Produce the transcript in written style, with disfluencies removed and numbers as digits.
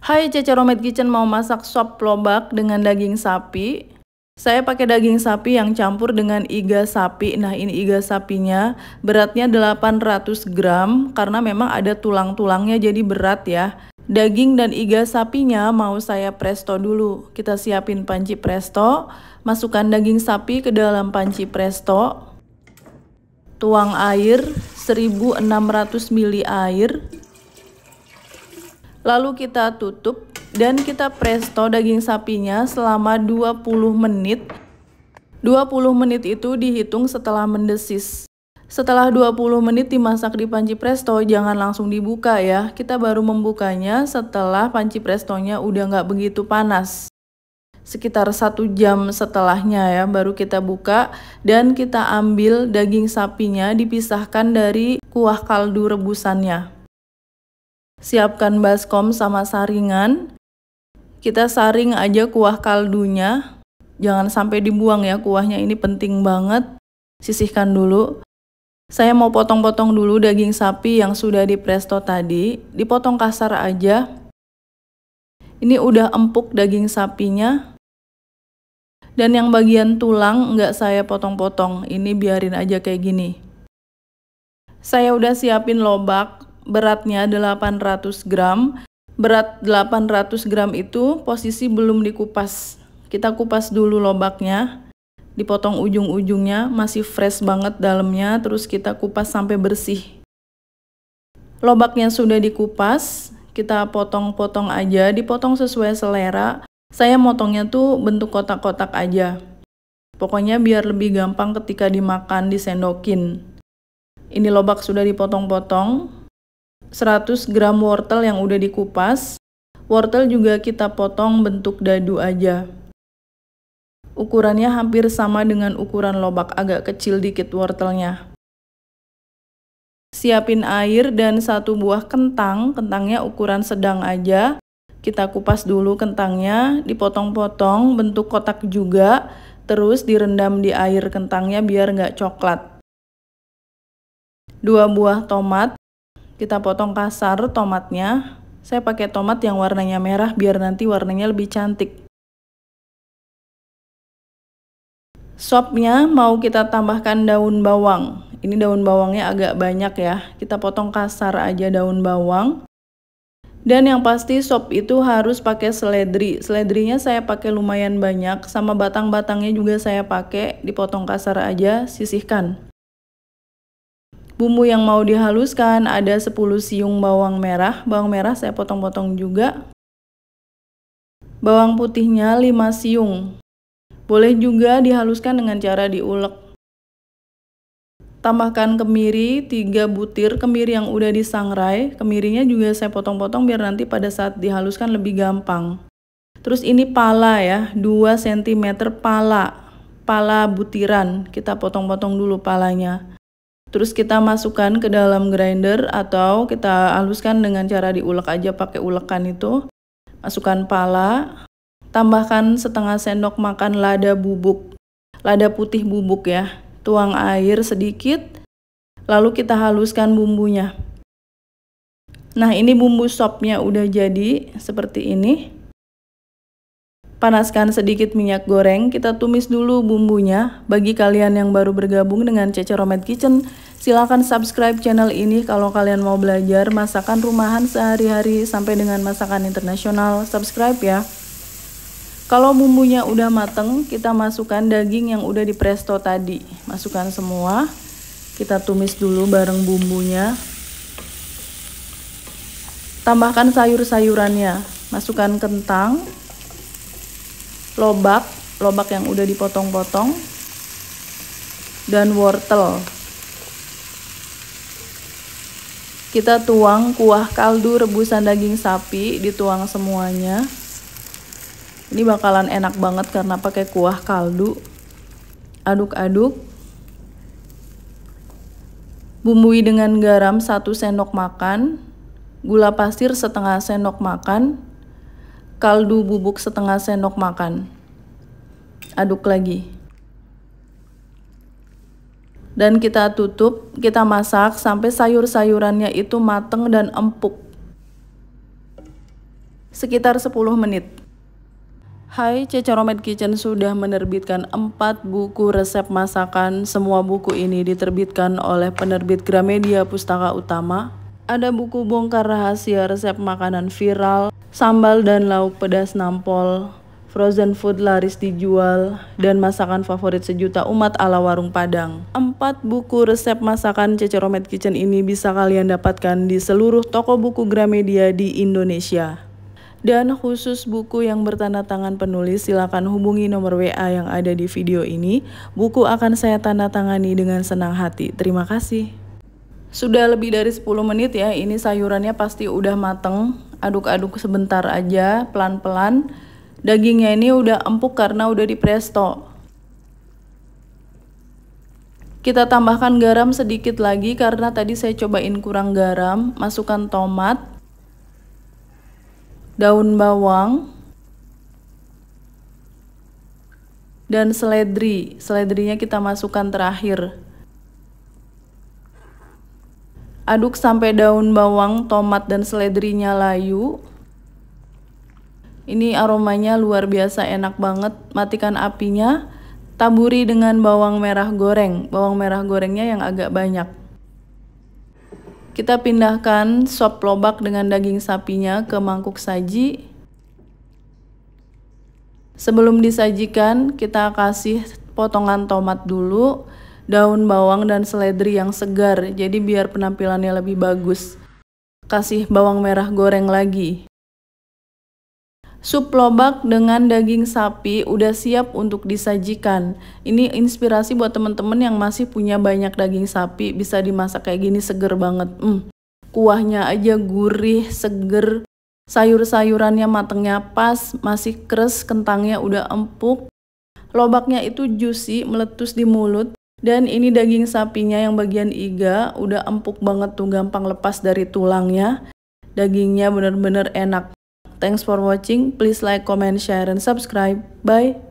Hai, Cece Romet Kitchen mau masak sop lobak dengan daging sapi. Saya pakai daging sapi yang campur dengan iga sapi. Nah, ini iga sapinya beratnya 800 gram karena memang ada tulang-tulangnya jadi berat ya. Daging dan iga sapinya mau saya presto dulu. Kita siapin panci presto, masukkan daging sapi ke dalam panci presto. Tuang air 1600 ml air. Lalu kita tutup dan kita presto daging sapinya selama 20 menit. 20 menit itu dihitung setelah mendesis. Setelah 20 menit dimasak di panci presto, jangan langsung dibuka ya. Kita baru membukanya setelah panci prestonya udah nggak begitu panas. Sekitar 1 jam setelahnya ya, baru kita buka dan kita ambil daging sapinya dipisahkan dari kuah kaldu rebusannya. Siapkan baskom sama saringan. Kita saring aja kuah kaldunya. Jangan sampai dibuang ya, kuahnya ini penting banget. Sisihkan dulu. Saya mau potong-potong dulu daging sapi yang sudah dipresto tadi. Dipotong kasar aja. Ini udah empuk daging sapinya. Dan yang bagian tulang nggak saya potong-potong. Ini biarin aja kayak gini. Saya udah siapin lobak. Beratnya 800 gram. Berat 800 gram itu posisi belum dikupas. Kita kupas dulu lobaknya. Dipotong ujung-ujungnya, masih fresh banget dalamnya. Terus kita kupas sampai bersih. Lobaknya sudah dikupas. Kita potong-potong aja. Dipotong sesuai selera. Saya motongnya tuh bentuk kotak-kotak aja. Pokoknya biar lebih gampang ketika dimakan, disendokin. Ini lobak sudah dipotong-potong. 100 gram wortel yang udah dikupas. Wortel juga kita potong bentuk dadu aja. Ukurannya hampir sama dengan ukuran lobak, agak kecil dikit wortelnya. Siapin air dan 1 buah kentang. Kentangnya ukuran sedang aja. Kita kupas dulu kentangnya, dipotong-potong bentuk kotak juga. Terus direndam di air kentangnya biar nggak coklat. 2 buah tomat. Kita potong kasar tomatnya. Saya pakai tomat yang warnanya merah biar nanti warnanya lebih cantik. Sopnya mau kita tambahkan daun bawang. Ini daun bawangnya agak banyak ya. Kita potong kasar aja daun bawang. Dan yang pasti sop itu harus pakai seledri. Seledrinya saya pakai lumayan banyak. Sama batang-batangnya juga saya pakai. Dipotong kasar aja, sisihkan. Bumbu yang mau dihaluskan ada 10 siung bawang merah. Bawang merah saya potong-potong juga. Bawang putihnya 5 siung. Boleh juga dihaluskan dengan cara diulek. Tambahkan kemiri 3 butir, kemiri yang udah disangrai. Kemirinya juga saya potong-potong biar nanti pada saat dihaluskan lebih gampang. Terus ini pala ya, 2 cm pala butiran. Kita potong-potong dulu palanya. Terus kita masukkan ke dalam grinder atau kita haluskan dengan cara diulek aja pakai ulekan itu. Masukkan pala, tambahkan setengah sendok makan lada bubuk. Lada putih bubuk ya. Tuang air sedikit, lalu kita haluskan bumbunya. Nah, ini bumbu sopnya udah jadi seperti ini. Panaskan sedikit minyak goreng, kita tumis dulu bumbunya. Bagi kalian yang baru bergabung dengan Cece Romet Kitchen, silahkan subscribe channel ini kalau kalian mau belajar masakan rumahan sehari-hari sampai dengan masakan internasional. Subscribe ya. Kalau bumbunya udah mateng, kita masukkan daging yang udah dipresto tadi. Masukkan semua, kita tumis dulu bareng bumbunya. Tambahkan sayur-sayurannya, masukkan kentang, lobak yang udah dipotong-potong, dan wortel. Kita tuang kuah kaldu rebusan daging sapi, dituang semuanya. Ini bakalan enak banget karena pakai kuah kaldu. Aduk-aduk. Bumbui dengan garam 1 sendok makan, gula pasir setengah sendok makan, kaldu bubuk setengah sendok makan. Aduk lagi. Dan kita tutup, kita masak sampai sayur-sayurannya itu mateng dan empuk. sekitar 10 menit. Hai, Ceceromed Kitchen sudah menerbitkan 4 buku resep masakan. Semua buku ini diterbitkan oleh penerbit Gramedia Pustaka Utama. Ada buku bongkar rahasia resep makanan viral, sambal dan lauk pedas nampol, frozen food laris dijual, dan masakan favorit sejuta umat ala warung Padang. 4 buku resep masakan Ceceromed Kitchen ini bisa kalian dapatkan di seluruh toko buku Gramedia di Indonesia. Dan khusus buku yang bertanda tangan penulis, silakan hubungi nomor WA yang ada di video ini. Buku akan saya tanda tangani dengan senang hati. Terima kasih. Sudah lebih dari 10 menit ya, ini sayurannya pasti udah mateng. Aduk-aduk sebentar aja, pelan-pelan. Dagingnya ini udah empuk karena udah dipresto. Kita tambahkan garam sedikit lagi karena tadi saya cobain kurang garam. Masukkan tomat, daun bawang, dan seledri. Seledrinya kita masukkan terakhir. Aduk sampai daun bawang, tomat, dan seledrinya layu. Ini aromanya luar biasa enak banget. Matikan apinya, taburi dengan bawang merah goreng. Bawang merah gorengnya yang agak banyak. Kita pindahkan sop lobak dengan daging sapinya ke mangkuk saji. Sebelum disajikan, kita kasih potongan tomat dulu, daun bawang dan seledri yang segar, jadi biar penampilannya lebih bagus. Kasih bawang merah goreng lagi. Sup lobak dengan daging sapi udah siap untuk disajikan. Ini inspirasi buat teman-teman yang masih punya banyak daging sapi, bisa dimasak kayak gini, seger banget. Kuahnya aja gurih, seger. Sayur-sayurannya matengnya pas, masih keras, kentangnya udah empuk. Lobaknya itu juicy, meletus di mulut. Dan ini daging sapinya yang bagian iga udah empuk banget tuh, gampang lepas dari tulangnya. Dagingnya bener-bener enak. Thanks for watching. Please like, comment, share, and subscribe. Bye.